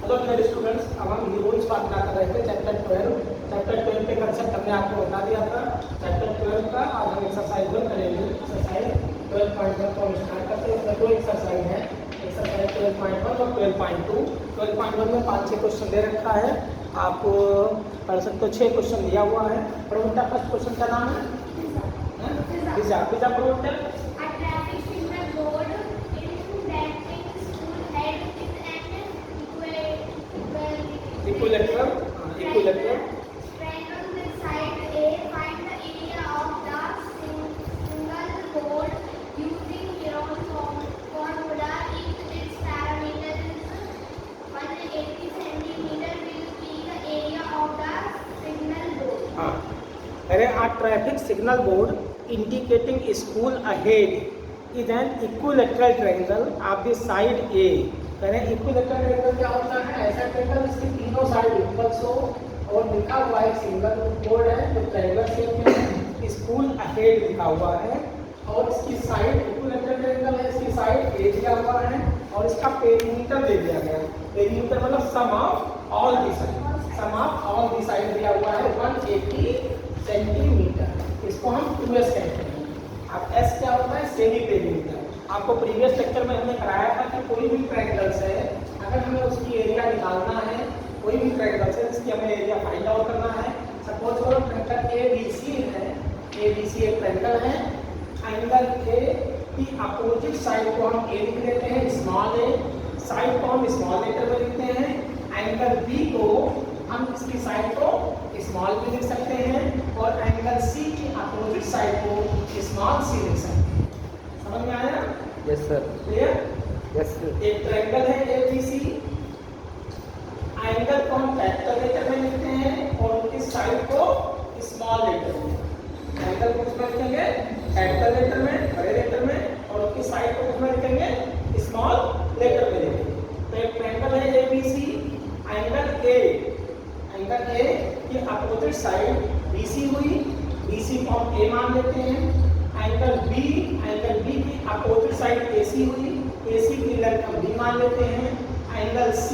Hello मेरे students, अब हम न्यूरॉन्स बात कर रहे थे चैप्टर 12 के कंसेप्ट हमने आपको बता दिया था। चैप्टर 12 का आज हम एक्सरसाइज 1 करेंगे। एक्सरसाइज 12.1 को हम स्टार्ट करते हैं। इसमें दो एक्सरसाइज है, एक्सरसाइज 12.1 और 12.2। 12.1 में 5-6 क्वेश्चन दे रखा है, आप पढ़ सकते हो। 6 क्वेश्चन दिया हुआ है। प्रोडक्ट फर्स्ट क्वेश्चन का नाम है pizza. Pizza product equilateral triangle with side A. Find the area of the single board using Heron's formula. If its parameter is 180 centimeter, will be the area of the signal board. हाँ, अरे a traffic signal board indicating school ahead is an equilateral triangle of the side A. करें equilateral triangle क्या होता है? ऐसा triangle जिसकी तीनों side equals हो और लिखा हुआ एक सिंगल बोर्ड है जो ट्रायंगल शेप में है। स्कूल अहेड लिखा हुआ है और इसकी साइड इक्विलेटरल ट्रायंगल है, इसकी साइड ए दिया हुआ है और इसका पेरीमीटर दे दिया गया है। पेरीमीटर मतलब sum of all the side, sum of all the side दिया हुआ है 180 सेंटीमीटर। इसको हम 2s कहते हैं। अब s क्या होता है? Semi perimeter. आपको प्रीवियस लेक्चर में हमने कराया था कि कोई भी ट्रायंगल्स है, अगर हमें उसकी एरिया निकालना है, कोई भी ट्रायंगल्स है जिसकी हमें एरिया फाइंड आउट करना है। सपोज करो ट्रायंगल ABC है, ABC एक ट्रायंगल है। एंगल A की अपोजिट साइड को हम A लिख लेते हैं, स्मॉल a, साइड को हम स्मॉल लेटर में लिखते हैं। एंगल B को हम इसकी साइड को स्मॉल भी लिख सकते हैं और एंगल C की अपोजिट साइड को स्मॉल c लिख सकते हैं। समझ में आया? Yes sir. Clear? Yes sir. एक ट्रायंगल है ABC, एंगल को हम कैपिटल लेटर में लिखते हैं और उसकी साइड को स्मॉल लेटर में। एंगल को किसमें लिखेंगे? कैपिटल लेटर में, बड़े लेटर में, और उसकी साइड को किसमें लिखेंगे? स्मॉल लेटर में लिखेंगे। तो एक ट्रायंगल है ABC, एंगल A की अपोजिट साइड BC हुई, BC को हम A मान लेते हैं। एंगल B की अपोजिट साइड AC हुई, AC की लेंथ हम B मान लेते हैं। एंगल C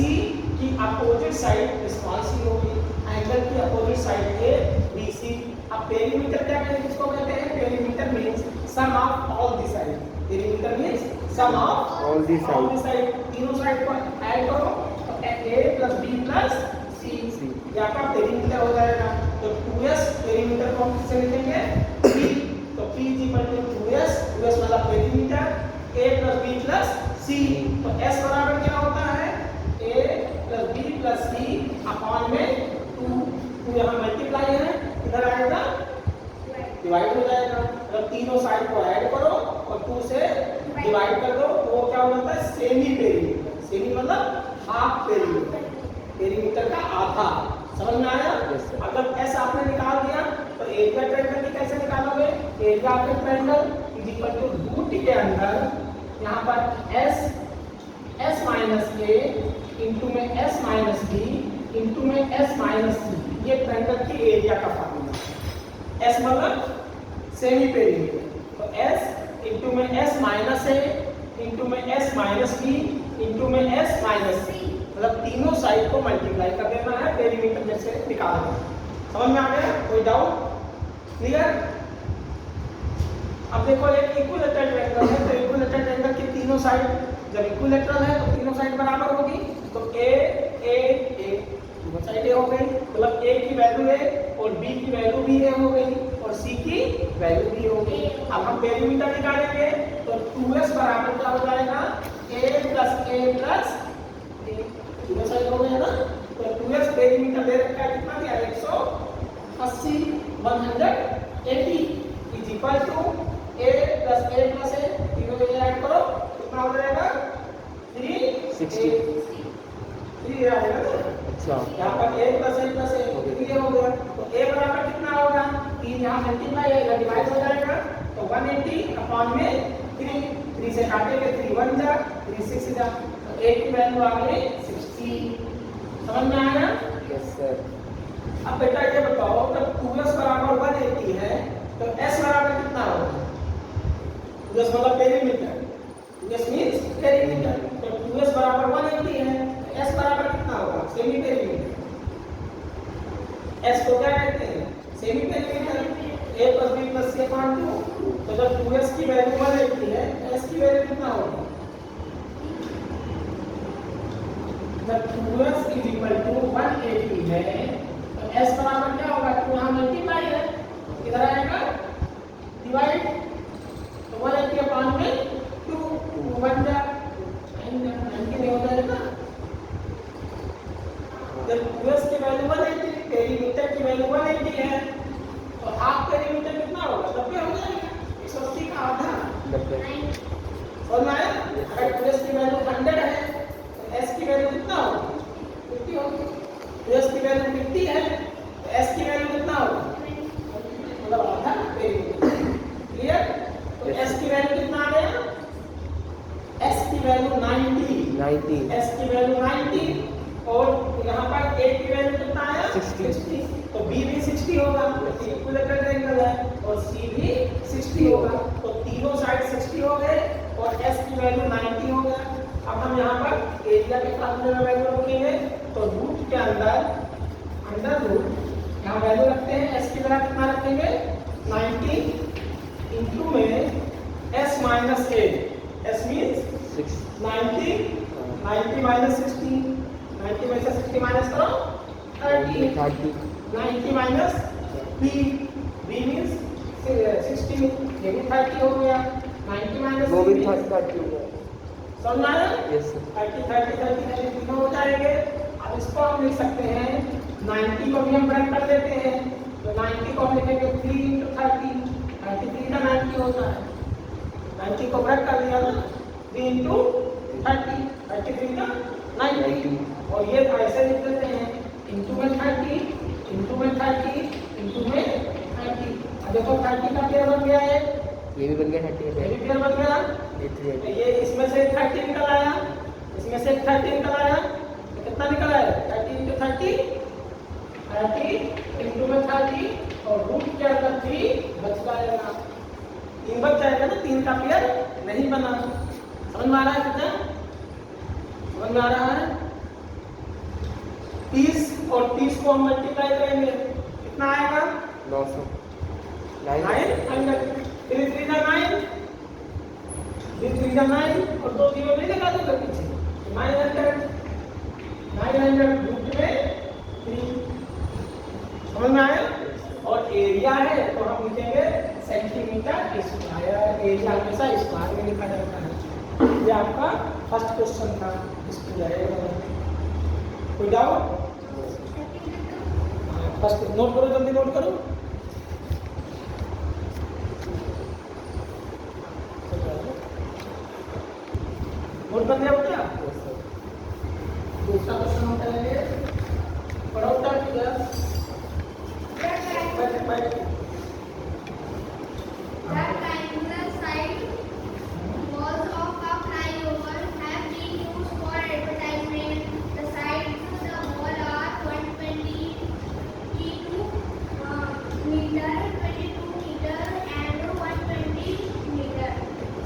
की अपोजिट साइड स्मॉल c होगी, एंगल की अपोजिट साइड A BC। अब पेरीमीटर क्या कहते हैं? किसको कहते हैं? Perimeter means sum of all the side. Perimeter means sum of all the side. तीनों साइड को ऐड करो तो A + B + C ये आपका पेरीमीटर हो जाएगा। तो 2s पेरीमीटर को हम किससे लिखेंगे? P। तो P = 2s मतलब पेरीमीटर A + B + C। तो S बराबर क्या होता है? A + B + C अपॉन में 2 यहाँ मल्टीप्लाई है, इधर आएगा डिवाइड हो जाएगा। मतलब तीनों साइड को ऐड करो और 2 से डिवाइड कर दो तो वो क्या होता है? Semi perimeter. सेमी मतलब हाफ पेरीमीटर, पेरीमीटर का आधा। समझ में आया? अगर S आपने निकाल दिया तो एरिया ट्रायंगल की कैसे निकालोगे? Area of the triangle root के अंदर यहाँ पर S - A इंटू में S - B इंटू में S - C, ये ट्रायंगल की एरिया का फार्मूला है। S मतलब सेमी पेरीमीटर, तो S इंटू में S - A इंटू में S - B इंटू में S - C, मतलब तीनों साइड को मल्टीप्लाई कर देना है, पेरीमीटर जैसे निकालना है। समझ में आ गया? कोई डाउट? क्लियर? अब देखो एक इक्विलेटरल ट्रायंगल है, तो इक्विलेटरल ट्रायंगल की तीनों साइड जब इक्विलेटरल है तो तीनों साइड बराबर होगी। तो A तीनों साइड A हो गई, मतलब A की वैल्यू A और B की वैल्यू भी A हो गई और C की वैल्यू भी हो गई। अब हम पेरीमीटर निकालेंगे तो 2s बराबर क्या हो जाएगा? A + A तीनों साइड हो गए ना। तो 2s पेरीमीटर दे रखा है, कितना दिया? 180 180 is equal to A + A तीनों को ऐड करो कितना हो जाएगा? 360 आ जाएगा ना। अच्छा, यहाँ पर A + A ये हो गया। तो A बराबर कितना होगा? 3 यहाँ मल्टीप्लाई है, डिवाइड हो जाएगा तो 180 अपॉन में 3 से काटेंगे, 3 1 जा 3 6 जा, तो A की वैल्यू आ गई 60। समझ में आया? Yes sir. अब बेटा ये बताओ जब 2s बराबर 180 है तो S बराबर कितना होगा? 2s मतलब पेरीमीटर, 2s मींस पेरीमीटर। तो 2s बराबर 180 है तो S बराबर कितना होगा? Semi perimeter. एस को क्या कहते हैं? Semi perimeter. a plus b plus c upon 2। तो जब 2s की वैल्यू 180 है, s की वैल्यू कितना होगी? जब 2s is equal to 180 है, तो s बराबर क्या होगा? 2 यहाँ मल्टीप्लाई है, किधर आएगा? डिवाइड। तो 180 अपॉन में 2 1 जा 90 नहीं हो जाएगा। जब 2s की वैल्यू 180, पेरीमीटर की वैल्यू 180 है, तो हाफ पेरीमीटर कितना होगा? 90 हो जाएगा। 180 का आधा 90। समझ में आया? अगर 2s की वैल्यू 100 है, तो s की वैल्यू कितना होगी? 50 होगी। 2s की वैल्यू 50 है, तो s की वैल्यू कितना होगा? मतलब आधा पेरीमीटर। क्लियर? तो s की वैल्यू कितना आ गया? s की वैल्यू 90। s की वैल्यू 90 और यहाँ पर a की वैल्यू कितना आया? 60। तो b भी 60 होगा, इक्विलेटरल एंगल है, और c भी 60 होगा। तो तीनों साइड 60 हो गए और s की वैल्यू 90 हो गया। अब हम यहाँ पर एरिया के फार्मूले में वैल्यू रखेंगे, तो रूट के अंदर रूट यहाँ वैल्यू रखते हैं। s की जगह कितना रखेंगे? 90 इंटू में s minus a। s means 90 minus 60। 90 में से 60 माइनस करो 30। 90 माइनस b मीन्स 60, ये भी 30 हो गया। 90 माइनस वो भी b 30 हो गया। समझ में आया? Yes sir. 30 तीनों हो जाएंगे। अब इसको हम लिख सकते हैं, 90 को भी हम ब्रेक कर देते हैं, तो 90 को हम लिखेंगे 3 into 30। 33 का 90 होता है। 90 को ब्रेक कर दिया ना, 3 into 30, 33 का 90। और ये ऐसे लिख देते हैं, इंटू में 30, इंटू में 30, इंटू में 30। अब देखो 30 का पेयर बन गया है, ये भी बन गया 30 ये भी पेयर बन गया। तो ये इसमें से 30 निकल आया, इसमें से 30 निकल आया, तो कितना निकल आया? 30 into 30, 30 इंटू में 30 और रूट के अंदर 3 बच जाएगा। 3 बच जाएगा ना, 3 का पेयर नहीं बना। समझ में आ रहा है कितना? समझ में आ रहा है? 30 और 30 को हम मल्टीप्लाई करेंगे, कितना आएगा? 900 900। 3 3 का 9, 3 3 का 9 और 2 0 नहीं लगा दो पीछे, 900 रूट में 3। समझ में आया? और एरिया है तो हम लिखेंगे सेंटीमीटर स्क्वायर। एरिया हमेशा स्क्वायर में लिखा जाता है। ये आपका फर्स्ट क्वेश्चन था, इसको जाएगा। कोई डाउट? फर्स्ट नोट करो, जल्दी नोट करो। नोट कर दिया बेटा? दूसरा क्वेश्चन हम करेंगे, पढ़ो उत्तर किधर? बैठ। The triangular side walls of a flyover have been used for advertisement. The sides of the wall are 120 meter, 22 meter, and 120 meter.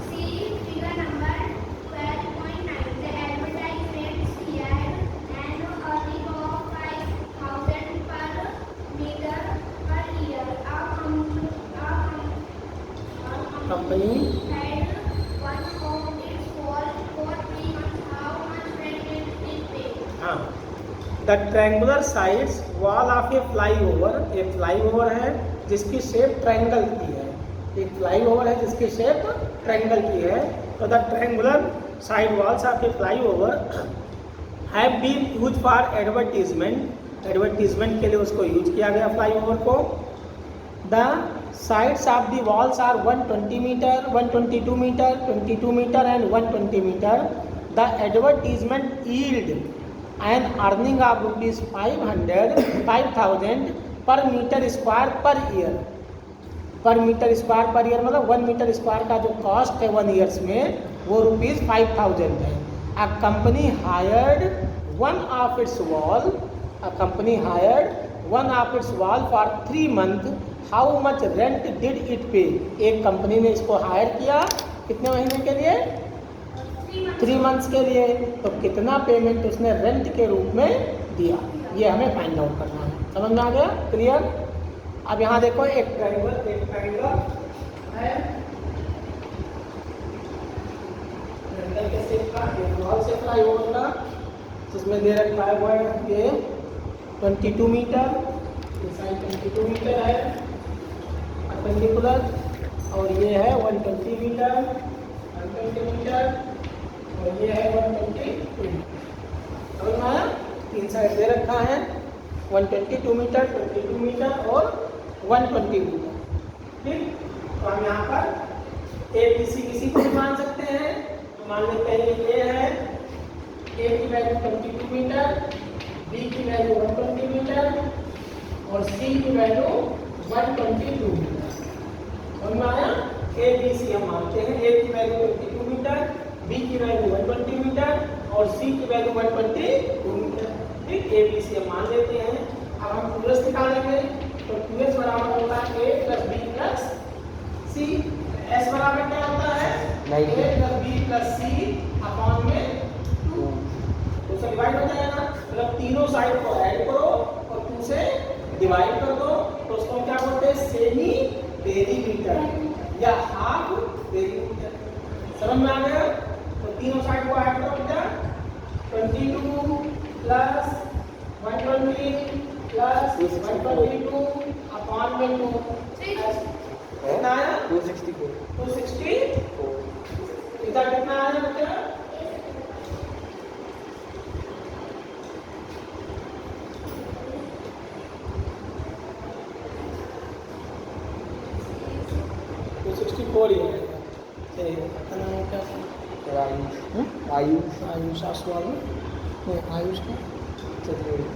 See figure number 12.9. The advertisements here an earning of 5,000 per meter per year. Company had one of its wall for 3 months. How much rent did it pay? हाँ, the triangular sides wall of a flyover. एक flyover है जिसकी shape triangle की है। एक flyover है जिसकी shape triangle की है। तो the triangular side walls of a flyover have been use for advertisement. Advertisement के लिए उसको यूज किया गया फ्लाईओवर को। The sides of the walls are 120 meter, 122 meter, 22 meter and 120 meter. The advertisement yield an earning of rupees 5,000 per meter square per year. पर metre square per year मतलब 1 metre square का जो cost है 1 years में वो rupees 5,000 है। A company hired one of it's wall for 3 month. How much rent did it पे? एक कंपनी ने इसको हायर किया कितने महीने के लिए? 3 मंथ्स के लिए, तो कितना पेमेंट उसने रेंट के रूप में दिया, ये हमें फाइंड आउट करना है। समझ में आ गया? क्लियर? अब यहाँ देखो एक ट्रायंगल है, ट्रायंगल के शेप का, ये वॉल शेप का ओवर का, जिसमें दे रखा है वो है ये 22 मीटर, ये साइड 22 मीटर है परपेंडिकुलर, और ये है 120 मीटर, 120 मीटर, और ये है 122। समझ में आया? 3 साइड दे रखा है, 122 मीटर, 22 मीटर और 120 मीटर। ठीक, तो हम यहाँ पर ए बी सी किसी को भी मान सकते हैं, तो मान लेते हैं ये है ए की वैल्यू 22 मीटर, बी की वैल्यू 120 मीटर और सी की वैल्यू 122 मीटर। समझ में आया? ए बी सी हम मानते हैं, ए की वैल्यू 22 मीटर, बी की वैल्यू 120 मीटर और सी की वैल्यू 122 मीटर। ठीक, ए बी सी हम मान लेते हैं। अब हम 2s निकालेंगे, तो 2s बराबर होता है a plus b plus c. s बराबर क्या होता है? a plus b plus c upon में 2, तो से डिवाइड हो जाएगा। मतलब तीनों साइड को ऐड करो और 2 से डिवाइड कर दो, तो उसको क्या बोलते हैं? सेमी पेरीमीटर या हाफ पेरीमीटर। समझ में आ गया? तो तीनों साइड को ऐड करो बेटा, 22 प्लस 120 प्लस 122 अपॉन में 2, कितना आया? 264। 264। इधर कितना आया बेटा? 264 ही है। चलिए, अपना नाम क्या था? आयुष आयुष आसवाल नहीं, आयुष का चतुर्वेदी।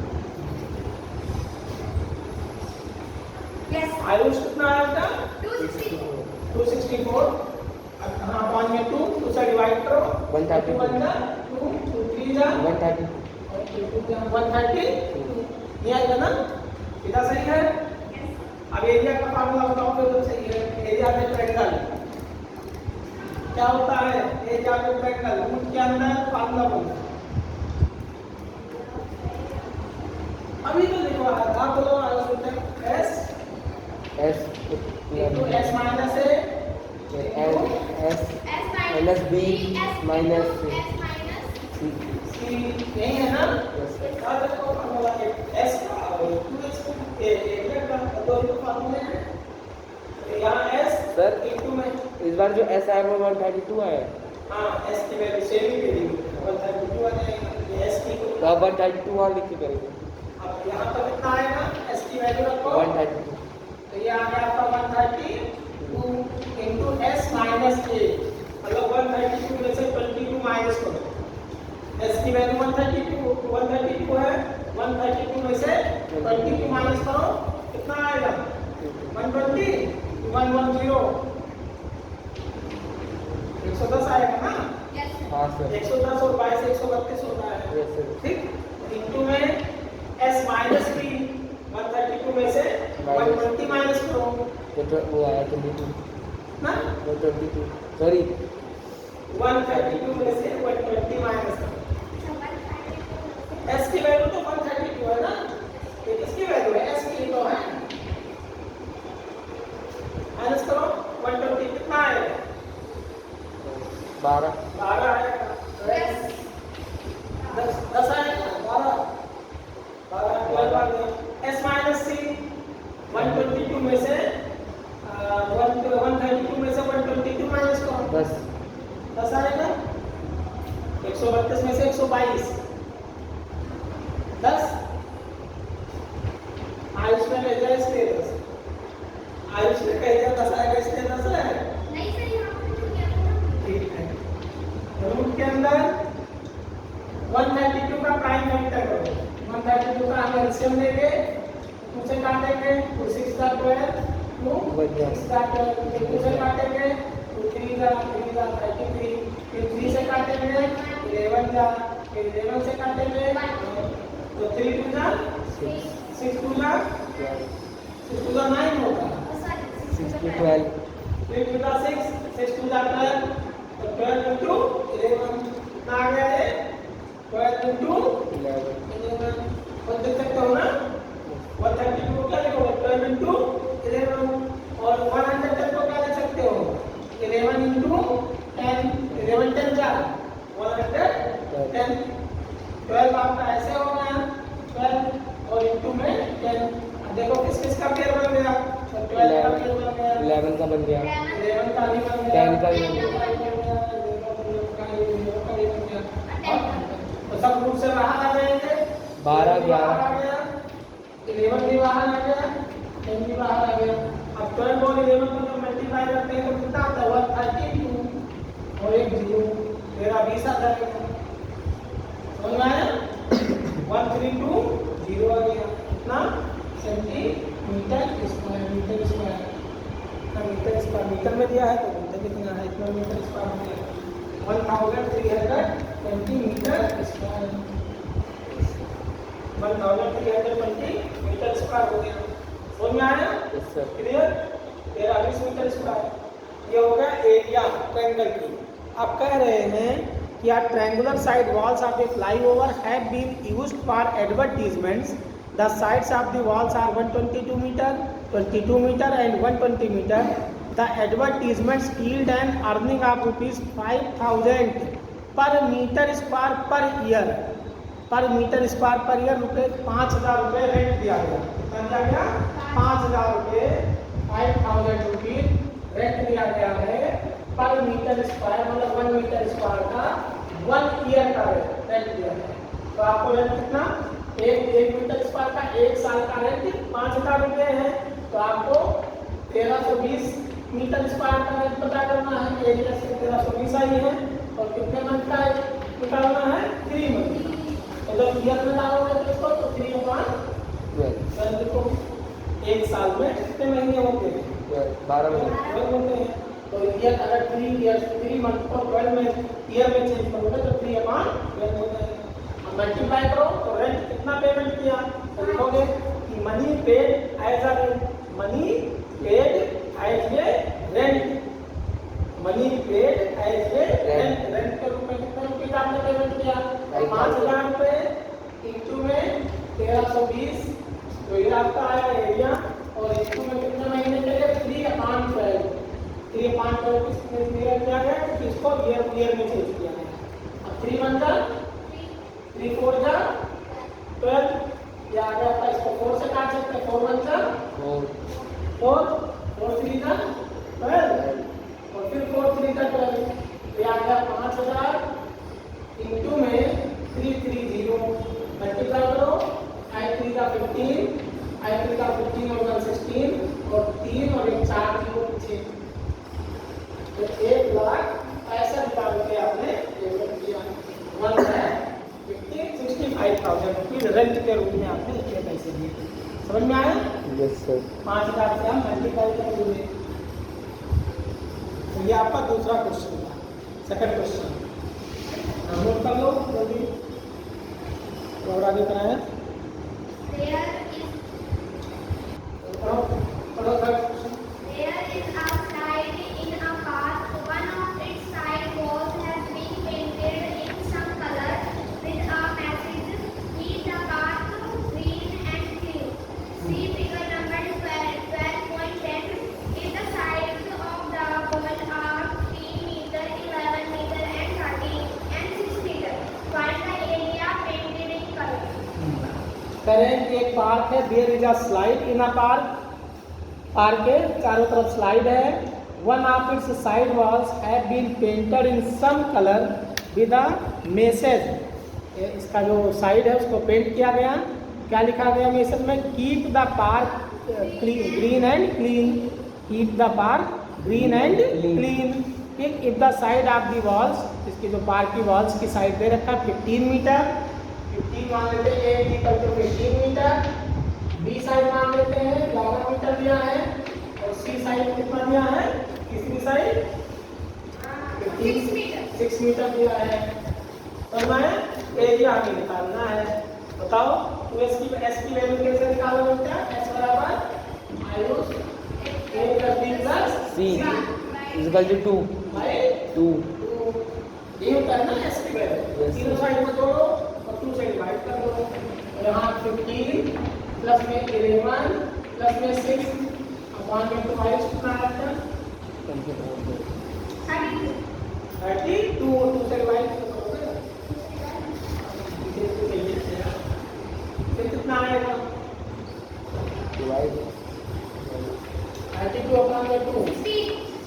आयुष कितना आया बेटा? 264। 264। अब कहाँ अपॉन में 2 से डिवाइड करो, 132 1 जा 2 2 3 जा 132 और 2 जा 132, ये आएगा ना? इतना सही है। अब एरिया का फार्मूला बताओ फिर तो सही है। एरिया में ट्रायंगल क्या होता है? एरिया में ट्रायंगल रूट के अंदर फार्मूला बोलते हैं। अभी तो देखो आप बोलो आयुष बेटा, S S into S minus A S minus B minus C। C, यही है ना? याद रखो फार्मूला एस का और 2x एरिया का दो फार्मूले हैं। तो यहाँ एस सर इनटू में, इस बार जो S आया वो 132 आया है, हाँ एस की वैल्यू सेमी पे दी 132 आ जाएगा, ये एस की को। तो अब 132 वहाँ लिख के करेंगे। अब यहाँ पर कितना आएगा? एस की वैल्यू रखो, 132 तो ये आ गया आपका 132 इनटू एस माइनस ए, मतलब 132 में से 22 माइनस करो। एस की वैल्यू 132 है, 132 में से 22 माइनस करो, कितना आएगा? 120 110 110 आएगा ना? हाँ सर 110 और 22 132 होता है। Yes sir. ठीक, इनटू में एस माइनस बी, 132 में से 120 माइनस करो तो वो आया 22 ना? 122 सॉरी 132 में से 120 माइनस करो। एस की वैल्यू तो 132 है ना? ये किसकी वैल्यू है? एस की तो है। माइनस करो 120, कितना आएगा? 12 आएगा। 10 आएगा, 12 एस माइनस सी, 122 में से 132 में से 122 माइनस करो, 10 आएगा। 132 में से 122, 10। आयुष ने भेजा इसलिए 10, आयुष ने कह दिया 10 आएगा इसलिए 10 है। नहीं सर, यहाँ पर तो क्या होगा? ठीक है, रूट के अंदर 132 का प्राइम फैक्टर करो। 132 का हम एलसीएम लेंगे, 2 से काटेंगे, 2 6 का 12, 2 6 का 12, 2 से काटेंगे, 2 3 का 33, फिर 3 से काटेंगे, 11 का, फिर 11 से काटेंगे, तो 3 2 जा 6 2 जा 6 2 जा 9 होगा, 6 to 12 3 2 जा 6 6 2 जा 12, तो 12 into 11 कितना आ गया ये 12 into 11 और देख सकते हो ना 132 को क्या लिखोगे 12 into 11 और 110 को क्या लिख सकते हो 11 into 10 11 10 क्या 110 12 आपका ऐसे हो गया 12 और into में 10 अब देखो किस किस का पेयर बन गया तो 12 का पेयर बन गया 11 का बन गया 11 का भी बन गया 10 का भी बन गया तो सब ग्रुप से बाहर आ जाएंगे 12 11 आ गया 11 भी बाहर आ गया 10 भी बाहर आ गया अब 12 और 11 को जब मल्टीप्लाई करते हैं तो कितना आता है 132 और एक 0 तेरा 20 आ जाएगा समझ में आया 132 0 आ गया कितना centimetre square metre square metre square metre में दिया है तो मीटर कितना है इतना मीटर स्क्वायर हो गया 1320 मीटर स्क्वायर 1320 मीटर स्क्वायर हो गया समझ में आया yes sir clear 1320 metre square ये हो गया एरिया ट्रायंगल की अब कह रहे हैं कि our triangular side walls of the flyover have been used for advertisements. The sides of the walls are 122 meter, 22 meter and 120 meter. The advertisements yield an earning of rupees 5,000 per meter square per year. Per meter square per year रुपये 5,000 रुपये rent दिया गया कितना दिया गया 5,000 रुपये 5,000 rupees rent दिया गया है पर मीटर स्क्वायर मतलब 1 मीटर स्क्वायर का 1 ईयर का रेंट दिया है तो आपको रेंट कितना एक मीटर स्क्वायर का 1 साल का रेंट 5,000 रुपये है तो आपको 1320 मीटर स्क्वायर का रेंट पता करना है एरिया से 1320 आई है और कितने मंथ का निकालना है 3 मंथ तो जब ईयर में डालोगे तो इसको तो 3/12 देखो एक साल में कितने महीने होते हैं 12 महीने होते हैं तो ईयर अगर 3 मंथ को 12 में ईयर में चेंज करोगे तो 3/12 होता है अब मल्टीप्लाई करो तो रेंट कितना पेमेंट किया तो लिखोगे कि money paid as a money paid as a rent money paid as a rent rent के रूप में कितने रुपये आपने पेमेंट किया 5,000 रुपये इंटू में 1320 तो ये आपका आया एरिया और इंटू में कितने महीने के लिए 3/12 3/12 किसने दिया गया है किसको ईयर में चेंज किया है अब 3 मंथ का 3 4 जा 12 ये आ गया आपका इसको 4 से काट सकते हैं 4 मंथ का 4 3 का 12 और फिर 4 3 का 12 ये आ गया 5,000 इंटू में 330 मल्टीप्लाई करो I 3 का 15 I 3 का 15 और 1 16 और 3 और एक 4 0 6 तो 1,65,000 रुपये आपने पेमेंट किया 1,65,000 रुपये रेंट के रूप में आपने इतने पैसे दिए समझ में आया यस सर 5,000 से हम मल्टीप्लाई करेंगे तो ये आपका दूसरा क्वेश्चन था सेकंड क्वेश्चन नोट कर लो जल्दी और आगे कराएं There is पढ़ो third question There is a slide in a park. One of its side walls has been painted in some color with a message: "Keep the park green and clean." See figure number 12.10. If the sides of the wall are 3 meter, 11 meter, and 13 and 6 meter, find the area painted in color. करें कि एक park है there is a slide in a park park के चारों तरफ slide है one of its side walls have been painted in some colour with a message इसका जो साइड है उसको पेंट किया गया क्या लिखा गया मैसेज में keep the park green and clean keep the park green and clean ठीक if the side of the walls इसकी जो पार्क की वॉल्स की साइड दे रखा है 15 मीटर 15 मान लेते हैं A equal to 15 metre B side मान लेते हैं 11 मीटर दिया है और सी साइड कितना दिया है तीसरी साइड 6 meter. 6 मीटर दिया है तो मैं एरिया आगे निकालना है बताओ तो इसकी एस की वैल्यू कैसे निकालोगे बेटा एस बराबर minus a plus b plus C is equal to 2 by 2 2 ये होता है ना एस की वैल्यू। Yes, तीनों sir. साइड में जोड़ो और 2 से डिवाइड कर दो। यहाँ 15 प्लस में 11 प्लस में 6 अपॉन में 5 कितना आएगा? 32 और 2 से डिवाइड करोगे फिर कितना आएगा? 32 अपॉन में 2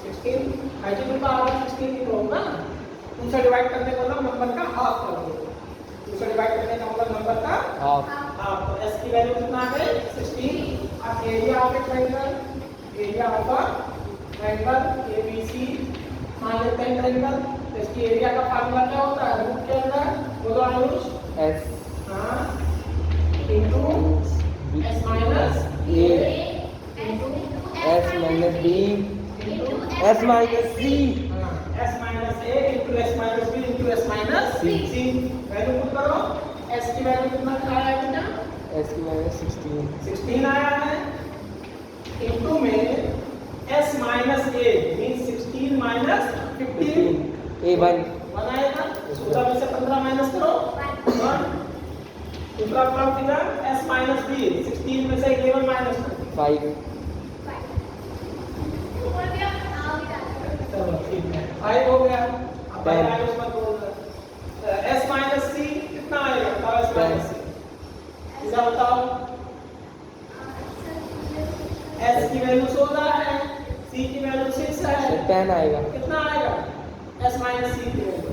16 32 का आधा 16 ही होगा ना। 2 से डिवाइड करने का मतलब नंबर का हाफ कर दो। 2 से डिवाइड करने का मतलब नंबर का हाफ। हाफ। तो एस की वैल्यू कितना आ गई? 16। अब area of A triangle, area of a triangle ABC मान लेते हैं ट्रायंगल। तो इसकी एरिया का फार्मूला क्या होता है? रूट के अंदर बोलो आयुष। एस हाँ into S minus A S minus B S minus C S minus A into S minus B into S minus C. Value put करो। एस की वैल्यू कितना आया है बेटा? एस की वैल्यू 16 16 आया है इंटू में एस माइनस ए मींस 16 माइनस 15 ए 1 बनाएगा। 16 में से 15 माइनस करो 1। दूसरा term figure S minus B 16 में से 11 माइनस करो 5 चलो ठीक है 5 हो गया। अब पहला आयुष मत बोल एस माइनस सी कितना आएगा? बताओ एस माइनस सी इधर बताओ। एस की वैल्यू 16 है, सी की वैल्यू 6 है, 10 आएगा। कितना आएगा? एस माइनस सी की वैल्यू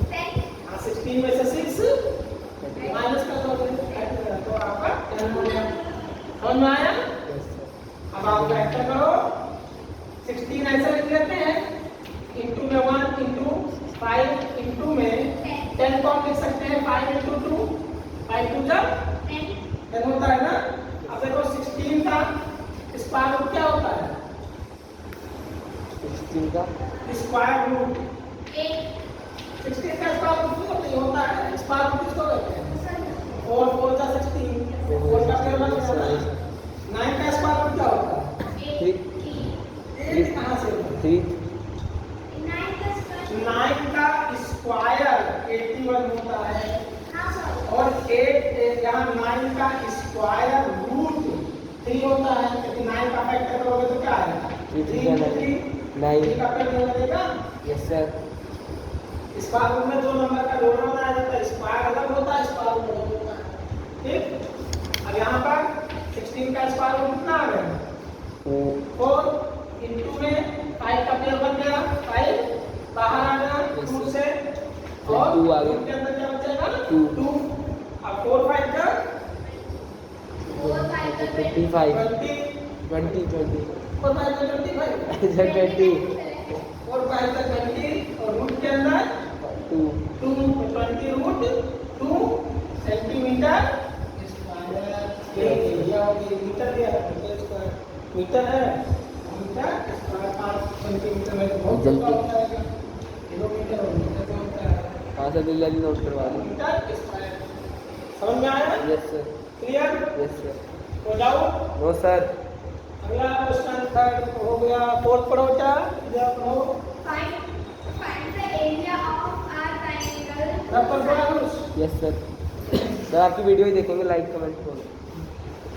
16 में से 6 माइनस कर दो तो आपका 10 हो गया। समझ में आया? Yes sir. अब आप फैक्टर करो। 16 ऐसे लिख लेते हैं इंटू में 1 इंटू 5 इंटू में 10 को हम लिख सकते हैं 5 इंटू 2 5 2 जब 10 होता है ना। अब देखो 16 का स्क्वायर रूट क्या होता है? 16 का स्क्वायर रूट 16 का स्क्वायर रूट नहीं होता है। स्क्वायर रूट किसको कहते हैं? 4 4 का 16 4 का स्क्वायर रूट होता है। 9 का स्क्वायर रूट क्या होता है? 8 कहाँ से होता है? 3 9 का स्क्वायर 81 होता है और 8 यहाँ 9 का स्क्वायर रूट 3 होता है। क्योंकि 9 का फैक्टर करोगे तो क्या आएगा? 3 into 3 9 का फैक्टर बनेगा। Yes sir. स्क्वायर रूट में दो नंबर का जोड़ा बनाया जाता है। स्क्वायर अलग होता है, स्क्वायर रूट अलग होता है। ठीक। अब यहाँ पर 16 का स्क्वायर रूट कितना आ गया? 4 इंटू में 5 का पेयर बन गया 5 बाहर आ गया रूट से और 2 आ गया। रूट के अंदर क्या बचेगा? 2 अब 4 5 का 25 20 20 20 4 5 का 25 इधर 20 4 5 का 20 और रूट के अंदर 2 2 20 रूट 2 सेंटीमीटर स्क्वायर। ये एरिया हो गया मीटर दिया है मीटर है मीटर स्क्वायर 5 सेंटीमीटर में तो बहुत जल्दी। छोटा होता है। किलोमीटर और मीटर का होता है हाँ सर जल्दी नोट करवा दो। Metre square. समझ में आया? Yes sir. Clear? Yes sir. हो जाओ। No sir. अगला क्वेश्चन थर्ड हो गया। फोर्थ पढ़ो क्या? इधर पढ़ो। रबर बोला कुछ? Yes sir. सर आपकी वीडियो ही देखेंगे, लाइक कमेंट करो।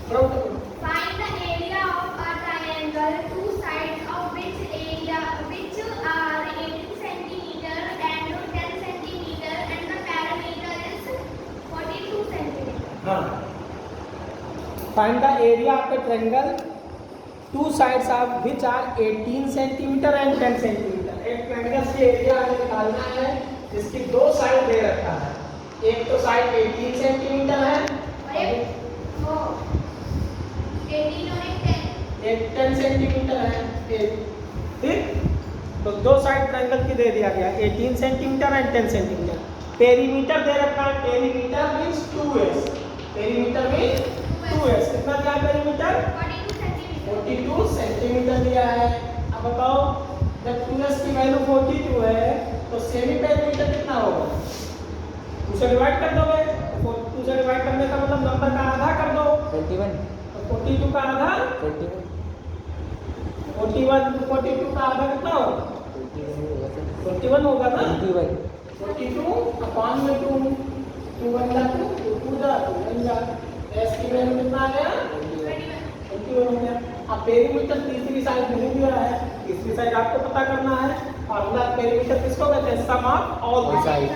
पढ़ो तो। Find the area of a triangle, two sides of which are 18 centimeter and 10 centimeter, and the perimeter is 42 centimeter. हाँ। Find the area of a triangle, two sides of which are 18 centimeter and 10 centimeter. एक triangle से area निकालना है जिसकी दो side दे रखा है। एक तो साइड 18 सेंटीमीटर है और 18 और 10. एक 10 सेंटीमीटर है। ठीक। तो दो साइड ट्रायंगल की दे दिया गया 18 सेंटीमीटर एंड 10 सेंटीमीटर। पेरीमीटर दे रखा है। Perimeter means 2s। Perimeter means 2s। कितना दिया पेरीमीटर? 42 सेंटीमीटर दिया है। अब बताओ जब 2s की वैल्यू 42 है तो सेमी पेरीमीटर कितना होगा? 2 से डिवाइड कर दोगे। 2 से डिवाइड करने का मतलब नंबर का आधा कर दो। 21 तो 42 का आधा 21 42 का आधा कितना होगा? 21 होगा सर। 21 होगा ना। 21 42 अपॉन में 2, 2 1 जा 2, 2 जा 2 1 जा। s की वैल्यू कितना आ गया? 21 हो गया। अब पेरीमीटर तीसरी साइड नहीं दिया है, तीसरी साइड आपको पता करना है। फॉर्मूला पेरीमीटर किसको कहते हैं? Sum of all the side,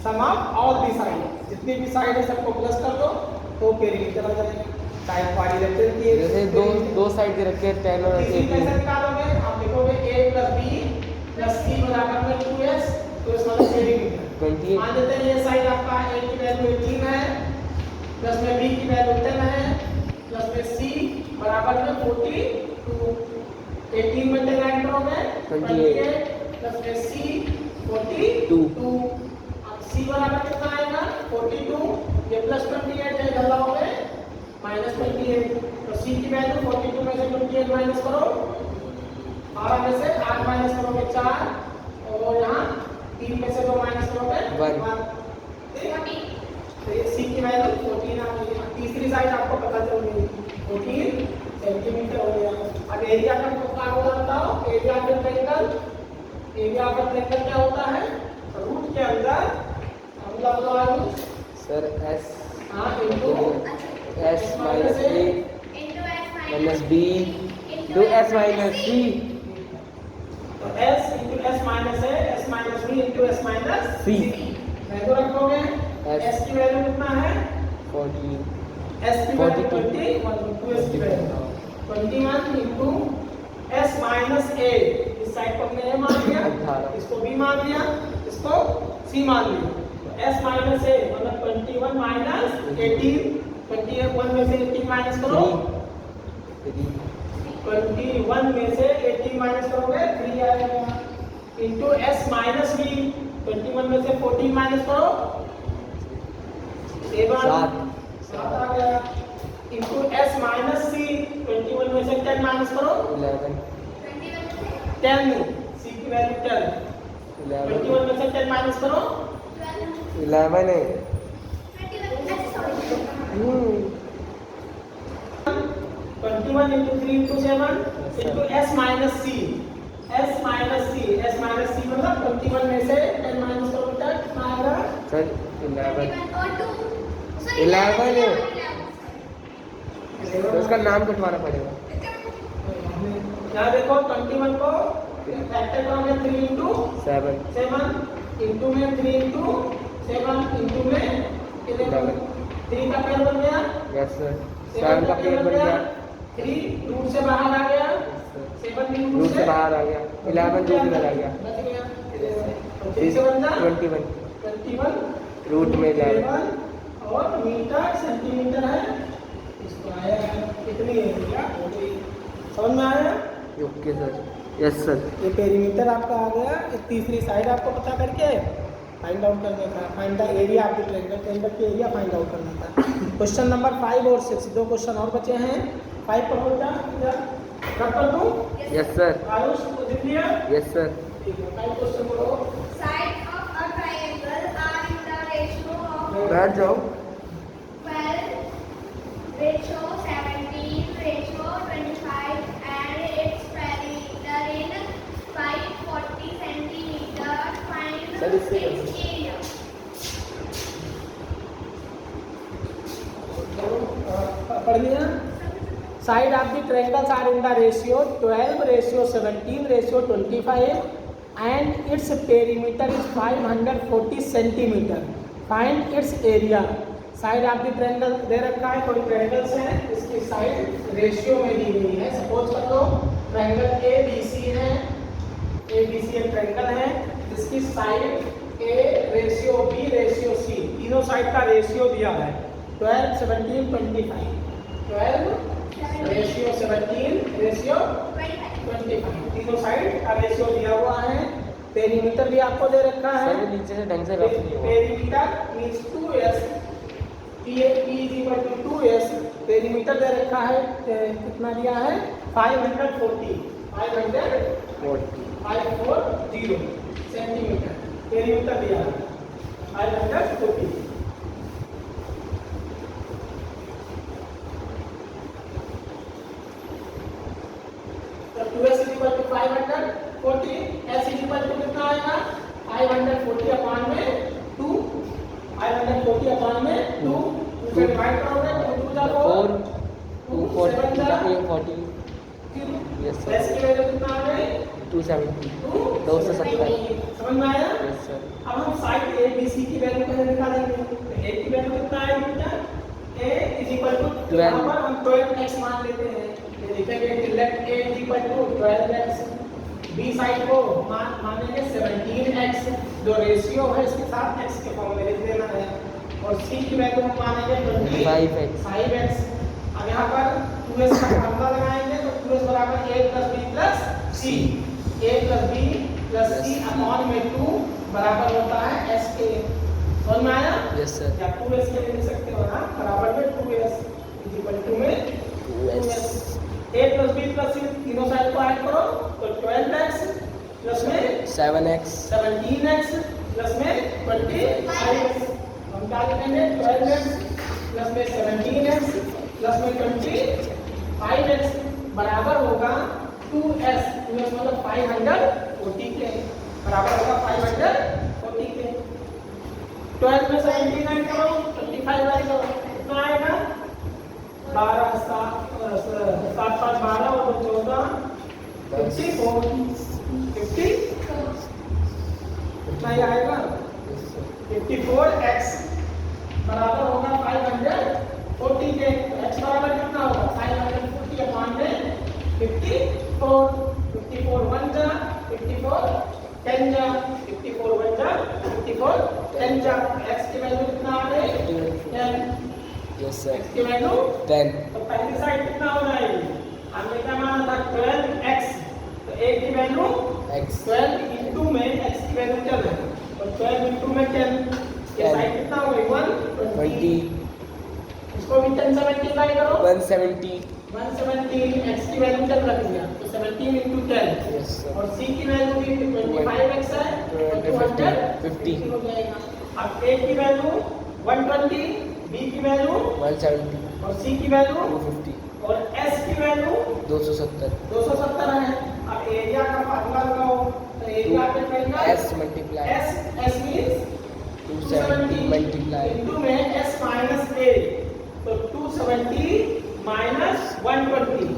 sum of all the side, जितनी भी साइड है सबको प्लस कर दो तो पेरीमीटर आ जाएगा। साइड क्वाड्रिलेटरल की जैसे दो साइड दे रखे हैं 10 और इसी 18। कैसे निकालोगे? आप लिखोगे a + b + c बराबर में 2s, तो इसका मतलब पेरीमीटर 28। मान लेते हैं ये साइड आपका a की वैल्यू 18 है, प्लस में b की वैल्यू 10 है, प्लस में c बराबर में 42। 18 में 10 ऐड करोगे 28 प्लस में c 42। अब c बराबर कितना आएगा? 42, ये प्लस 28 है, इधर लाओगे माइनस 28। तो c की वैल्यू 42 में से 28 माइनस करो, 12 में से 8 माइनस करोगे 4, और यहाँ 3 में से 2 माइनस करोगे 1। तो ये c की वैल्यू 14 आ गई। तीसरी साइड आपको पता चल गई, 14 सेंटीमीटर हो गया। अब एरिया का क्या होता है बताओ? Area of triangle, area of triangle क्या होता है? रूट के अंदर फॉर्मूला बताओ सर s हाँ into s minus a minus b to s minus c। तो s into s minus a, s minus b into s minus C। Value रखोगे s की वैल्यू कितना है? 14 s की वैल्यू 42 21 into s की value 21 into s minus a, इस side को हमने a मान लिया, 18 इसको b मान लिया, इसको c मान लिया। तो s minus a मतलब 21 minus 18, 21 में से 18 माइनस करो, 21 में से 18 माइनस करोगे 3 आएगा, इंटू s माइनस b, 21 में से 14 माइनस करो 7 आ गया, इंटू s माइनस c, 21 में से 10 माइनस करो 11 10, c की वैल्यू 10, 21 में से 10 माइनस करो 11 है। 21 into 3 into 7 into s minus c, s minus c, s minus c मतलब 21 में से 10 माइनस करो बेटा कितना आएगा? सर 11 है, तो उसका नाम कटवाना पड़ेगा। यहाँ देखो 21 को फैक्टर करोगे 3 into 7 into में 3 into 7 into में 11, 3 का पेयर बन गया, यस सर। 7 का पेयर बन गया, 3 रूट से बाहर आ गया, 7 भी रूट से बाहर आ गया, 11 रूट में आ गया, बच गया, 3 से बन जा 21 रूट में 11 और मीटर सेंटीमीटर है, इसको आया है कितनी एरिया हो गई, समझ में आया? Okay sir, yes sir. ये पेरीमीटर आपका आ गया। एक तीसरी साइड आपको पता करके फाइंड आउट करने का, find the area of the triangle, triangle की एरिया फाइंड आउट करना था। क्वेश्चन नंबर 5 और 6, 2 क्वेश्चन और बचे हैं। 5 पर हो जा इधर रख कर दूं? यस सर, आयुष को लिख लिया? Yes sir. ठीक है, 5 क्वेश्चन बोलो। Sides of a triangle are in the ratio of बैठ जाओ। 12, ratio 17, ratio 25, and its perimeter in 540 centimeters. Find Sir, its area. पढ़ लिया? Side of the triangles are in the ratio 12, ratio 17, ratio 25, and its perimeter is 540 centimeter. Find its area. Side of the triangle दे रखा है, कोई triangles है, इसकी side ratio में दी गई है। सपोज कर लो ट्रायंगल ABC है, ABC एक ट्रायंगल है जिसकी side A ratio B ratio C, तीनों साइड का रेशियो दिया है 12, 17, 25। 12 रेशियो 17 रेशियो 25, तीनों साइड का रेशियो दिया हुआ है। पेरीमीटर भी आपको दे रखा है। सर नीचे से ढंग से रख नहीं हुआ। Perimeter means 2s, P is equal to 2s। Perimeter दे रखा है, कितना दिया है? 540 सेंटीमीटर पेरीमीटर दिया है 540। तो 2s is equal to 540, s is equal to कितना आएगा? 540 अपॉन में 2, 540 अपॉन में 2, उसे डिवाइड करोगे 2 जा 4, 4 2 40 यस s सर की वैल्यू कितना आ गई 270 270 समझ में आया। यस सर अब हम साइड ए बी सी की वैल्यू कैसे निकालेंगे, तो a की वैल्यू कितना आएगी बेटा, a इज इक्वल टू 12 यहाँ पर हम 12x मान लेते हैं, ये लिखेंगे कि let a is equal to 12x, b side को मानेंगे 17x, जो रेशियो है इसके साथ x के फॉर्म में लिख देना है, और c की वैल्यू हम मानेंगे 5x। अब यहाँ पर 2s का फॉर्मूला लगाएंगे, तो 2s बराबर a plus b plus c, a plus b plus c upon में 2 बराबर होता है s के, समझ में आया। यस सर या 2s के लिए लिख सकते हो ना, बराबर में 2s इज इक्वल टू में 2s, a plus b plus c तीनों साइड को ऐड करो तो 12x प्लस में 7x 17x प्लस में 25x, हम क्या लिखेंगे 12x प्लस में 17x प्लस में 25x बराबर होगा 2s, 2s मतलब 540 के बराबर होगा 540 के। 12 में 17 ऐड करो 25 ऐड करो कितना आएगा 12 7 7 5 12 और 14 54 कितना ही आएगा 54x बराबर होगा 540 के, x बराबर कितना होगा 540 अपॉन में 54, 54 1 जा 54 10 जा 54 1 जा 54 10 जा, x की वैल्यू कितना आ गई 10, यस सर x की वैल्यू 10 तो पहली साइड कितना हो जाएगी, हमने क्या माना था 12x, तो a की वैल्यू x 12 इंटू में x की वैल्यू क्या है, तो 12 इंटू में 10, ये साइड कितना हो गई 120, 20 इसको भी 10 से मल्टीप्लाई करो 170 117, x की वैल्यू क्या रख दिया तो 17 इंटू 10, यस सर और c की वैल्यू भी 25x है तो 250 हो जाएगा। अब a की वैल्यू 120, b की वैल्यू 170 और c की वैल्यू 250 और s की वैल्यू 270 270 है। अब एरिया का फार्मूला लगाओ, तो एरिया पे करेंगे s multiply s means 270 multiply into में s माइनस a, तो 270 माइनस 120,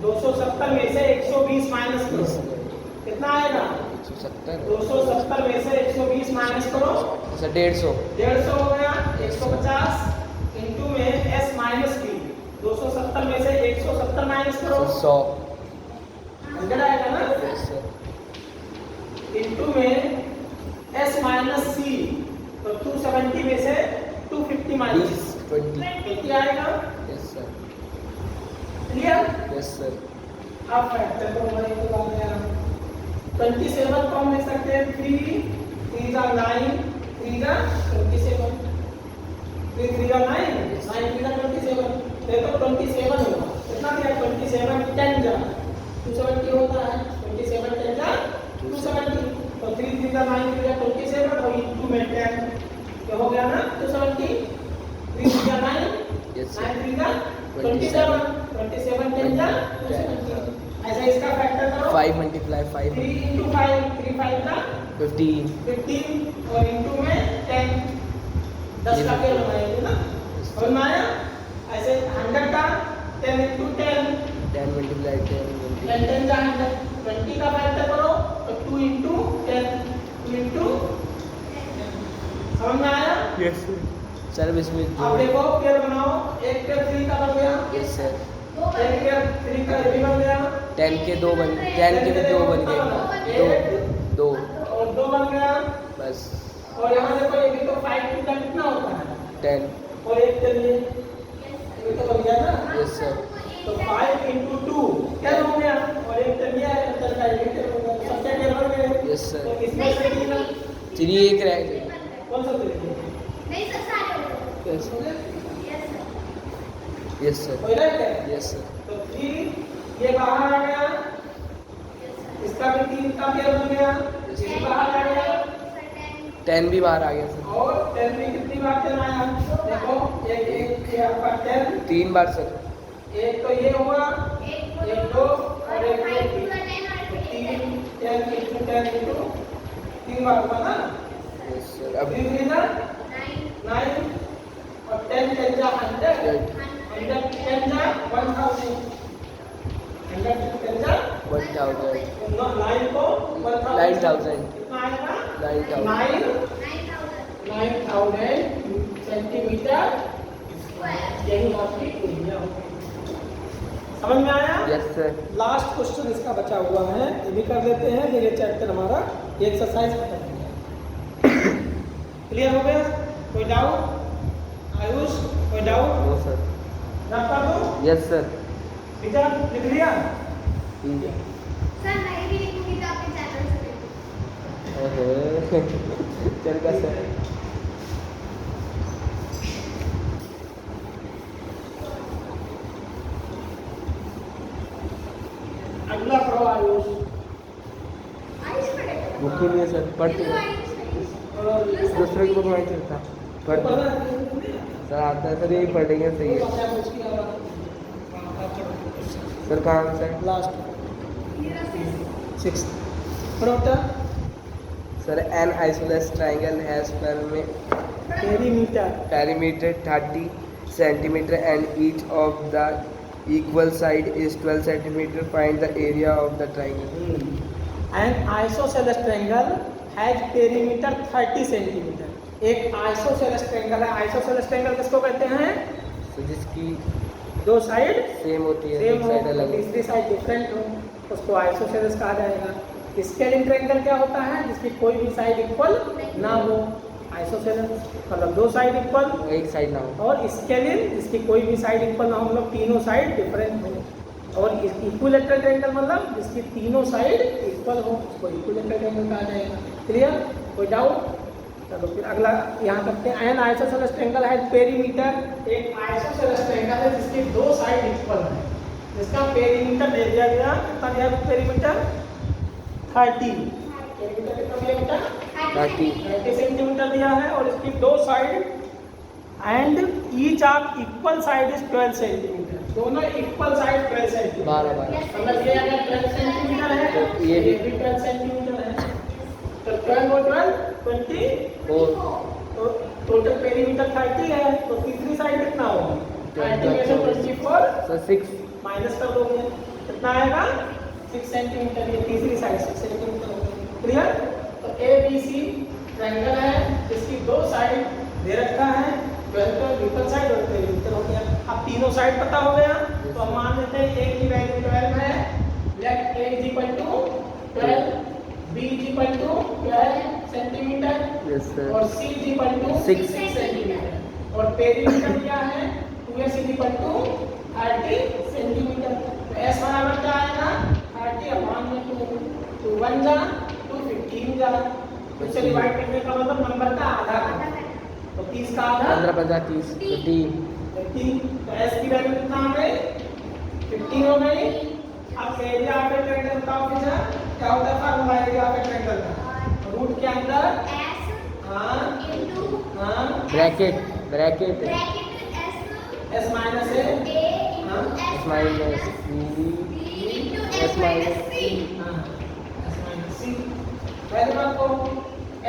270 में से 120 माइनस करो कितना आएगा 170 270 में से 120 माइनस करो सर 150 150 हो गया, 150 इंटू में s माइनस b, 270 में से 170 माइनस करो 100 100 आएगा ना, यस सर इंटू में s माइनस c, तो 270 में से 250 माइनस 20 20 आएगा, yes sir clear. Yes sir अब फैक्टर को हमारे को बात है 27 को हम लिख सकते हैं 3 3 जा 9 3 जा 27 3 3 जा 9 9 3 जा 27, देखो 27 होगा कितना दिया 27 10 जा 270 होता है, 27 10 जा 270, तो 3 3 जा 9 3 जा 27 और इंटू में 10 क्या हो गया ना 270, 3 3 जा 9 यस 9 सर 3 जा 27 10 जा 270, ऐसा इसका फैक्टर करो 5 मल्टीप्लाई 5 3 इंटू 5 3 5 का 15 15 और इंटू में 10 10 का क्या बनाएंगे ना, समझ में आया। ऐसे 100 का 10 इंटू 10 10 मल्टीप्लाई 10 10 जा 100, 20 का फैक्टर करो तो 2 इंटू 10 2 इंटू, समझ में आया। यस सर इसमें अब देखो पेयर बनाओ, एक पेयर 3 का बन गया, यस सर एक पेयर 3 का ये भी बन गया, 10 के 2 बन 10 के भी 2 बन गए 2 और 2 बन गया, बस और यहाँ देखो ये भी तो 5 का कितना होता है 10 और एक चलिए ये तो बन गया ना, यस सर तो 5 इंटू 2 10 हो गया, और एक चलिए अंतर का ये 10 हो गया, सबसे क्या बन गए यस सर तो इसमें से कितना 3 एक रह गए कौन सा तरीके नहीं सर सारे हो गए। Yes yes sir yes sir हो रहा है यस सर तो 3 ये बाहर आ गया, इसका भी 3 का पेयर बन गया, ये भी बाहर आ गया, 10 भी बाहर आ गया सर और 10 में कितनी बार 10 आया देखो, एक ये आपका 10 3 बार सर एक तो ये हुआ, एक एक 2 और एक 3 10 इंटू 10 इंटू 3 बार हुआ ना। Yes sir. अब 3 3 जा 9 और 10 10 जा 100 100 10 जा 1000 100 10 जा 1000 9 को 1000 9000 कितना आएगा 9000 9000 सेंटीमीटर यही आपकी एरिया होगी। समझ में आया? Yes sir. लास्ट क्वेश्चन इसका बचा हुआ है, ये भी कर लेते हैं, फिर ये चैप्टर हमारा ये एक्सरसाइज खत्म हो गया। क्लियर हो गया? कोई डाउट? आयुष कोई डाउट? No sir. रख कर दो? Yes sir. विचार लिख लिया? ठीक है। सर मैं भी लिखूंगी तो आपके चैनल से लिखूंगी। चल का सर। अगला पढ़ो आयुष। आयुष पढ़ेगा। बुक ही नहीं है सर, पढ़ते हैं। दूसरे की बुक में नहीं चलता, पढ़ते हैं। सर आता है सर, यही पढ़ेंगे सही है सर। कहाँ से? लास्ट 6 पढ़ो sir an isosceles triangle has perimeter perimeter 30 centimeter and each of the equal side is 12 centimeter. Find the area of the triangle. N isosceles triangle has perimeter 30 centimetre. एक isosceles triangle है। Isosceles triangle किसको कहते हैं? तो जिसकी दो side same होती है, सेम एक हो साइड अलग होती तीसरी साइड डिफरेंट हो, उसको आइसोसेलेस कहा जाएगा। स्केलिंग ट्रायंगल क्या होता है? जिसकी कोई भी साइड इक्वल ना हो। आइसोसेलेस मतलब दो साइड इक्वल है, एक साइड ना हो। और स्केलिंग जिसकी कोई भी साइड इक्वल ना हो, मतलब तीनों साइड डिफरेंट हो। और इक्विलेटरल ट्रायंगल मतलब जिसकी तीनों साइड इक्वल हो, उसको इक्विलेटरल ट्रायंगल कहा जाएगा। क्लियर? कोई डाउट? चलो फिर अगला यहाँ करते हैं। एन आइसोसेलेस ट्रायंगल है पेरीमीटर। एक आइसोसेलेस ट्रायंगल है जिसकी दो साइड इक्वल है, जिसका पेरीमीटर दे दिया गया। कितना दिया पेरीमीटर? 30। पेरीमीटर कितना दिया बेटा? 30 सेंटीमीटर दिया है और इसकी दो side and each of equal side is 12 centimetre. दोनों इक्वल साइड 12 सेंटीमीटर। 12 मतलब ये अगर 12 सेंटीमीटर है तो ये भी 12 सेंटीमीटर है। तो 12 और 12 20 और तो टोटल पेरीमीटर 30 है। तो तीसरी साइड कितना होगा? 30 में से 24 सर 6 माइनस कर दोगे, कितना आएगा? 6 सेंटीमीटर। ये तीसरी साइड 6 सेंटीमीटर होगी। क्लियर? तो ए बी सी ट्रायंगल है जिसकी दो साइड दे रखा है, 12 इक्वल साइड और पेरीमीटर हो गया। अब तीनों साइड पता हो गया तो हम मान लेते हैं ए की वैल्यू 12 है। Let A is equal to 12, B is equal to 12 centimetre yes sir और C is equal to 6 centimetre. और पेरीमीटर क्या है? 2s is equal to 30 centimetre. तो s बराबर क्या आएगा? 30 अपॉन में 2 2 1 जा 2 15 जा। तो इसे डिवाइड करने का मतलब नंबर का आधा करना। तो 30 का आधा 15 50 30 15 15। तो s की वैल्यू कितना आ गई? 15 हो गई। अब एरिया ऑफ ए ट्रायंगल बताओ कितना? क्या होता है formula area of A triangle का? रूट के अंदर हाँ हाँ ब्रैकेट s माइनस ए हाँ S minus B S minus C हाँ s माइनस सी। वैल्यू आपको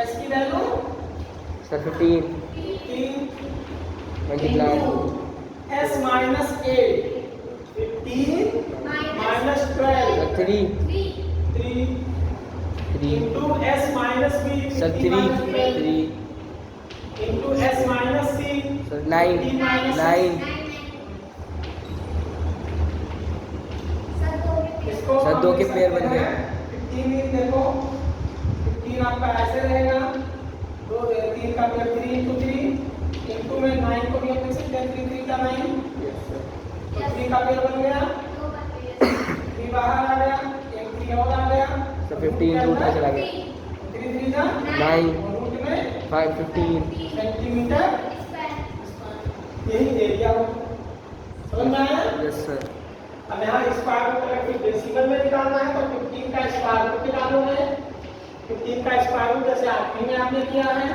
s की value sir 15 multiply s minus A 15 minus 12 3 into s minus B sir 3 into s minus C sir 9 इसको sir दो के pair बन गए। 15 देखो 15 आपका ऐसे रहेगा। 2 3 का पेयर 3 इंटू 3 इंटू में 9 को भी हम लिख सकते हैं 3 3 का 9 तो 3 का पेयर बन गया। 3 बाहर आ गया, एक 3 और आ गया। सर 15 रूट में चला गया 3 3 जा 9 और रूट में 5 15 सेंटीमीटर यही एरिया हो। समझ में आया? यस सर अब यहाँ स्क्वायर रूट अगर कोई डेसिमल में निकालना है तो 15 का स्क्वायर रूट निकालोगे। 15 का स्क्वायर रूट जैसे आखिरी में आपने किया है।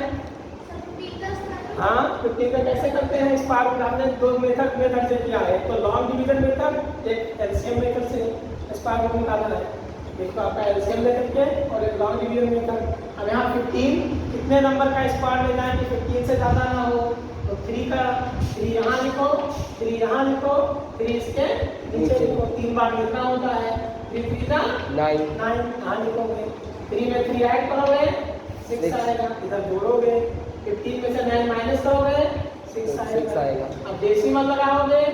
हाँ 15 का कैसे करते हैं स्क्वायर रूट? हमने दो मेथड से किया है, तो लॉन्ग डिवीजन मेथड, एक एलसीएम मेथड से स्क्वायर रूट निकालना है। देखो आपका एलसीएम ले करके और एक लॉन्ग डिवीजन में कर। अब यहाँ 15 कितने नंबर का स्क्वायर लेना है कि 15 से ज़्यादा ना हो, तो 3 का 3 यहाँ लिखो, 3 यहाँ लिखो, 3 इसके नीचे लिखो, 3 बार लिखना होता है। 3 3 का 9 यहाँ लिखोगे, 3 में 3 ऐड करोगे 6 आएगा, इधर जोड़ोगे, 15 में से 9 माइनस करोगे 6 आएगा। अब डेसिमल लगाओगे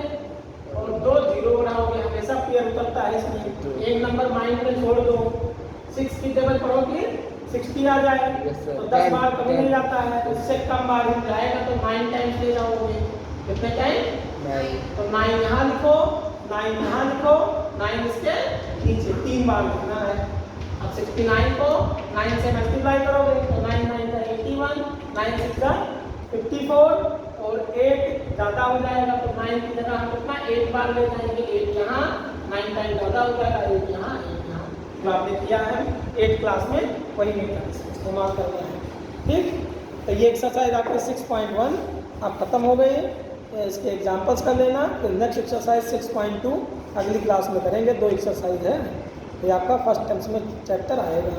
और 2 जीरो बनाओगे, हमेशा पेयर उतरता है इसमें, एक नंबर माइंड में छोड़ दो, 6 की टेबल पढ़ोगे 60 आ जाए, तो 10 बार कभी नहीं जाता है, उससे कम बार ही जाएगा तो 9 टाइम्स ले जाओगे। कितने टाइम? 9 तो 9 यहाँ लिखो, 9 यहाँ लिखो, 9 इसके नीचे 3 बार लिखना है। अब 69 को 9 से मल्टीप्लाई करोगे तो 9 9 का 81, 9 6 का 54 और 8 ज़्यादा हो जाएगा तो 9 की जगह हम कितना 8 बार ले जाएंगे, 8 यहाँ, 9 टाइम ज़्यादा हो जाएगा, 8 यहाँ, 8 यहाँ। जो आपने किया है 8 क्लास में वही मेथड इस्तेमाल करना है। ठीक, तो ये एक्सरसाइज आपके 6.1 आप खत्म हो गए। इसके एग्जांपल्स कर लेना, फिर नेक्स्ट एक्सरसाइज 6.2 अगली क्लास में करेंगे। 2 एक्सरसाइज है, ये आपका फर्स्ट टर्म्स में चैप्टर आएगा।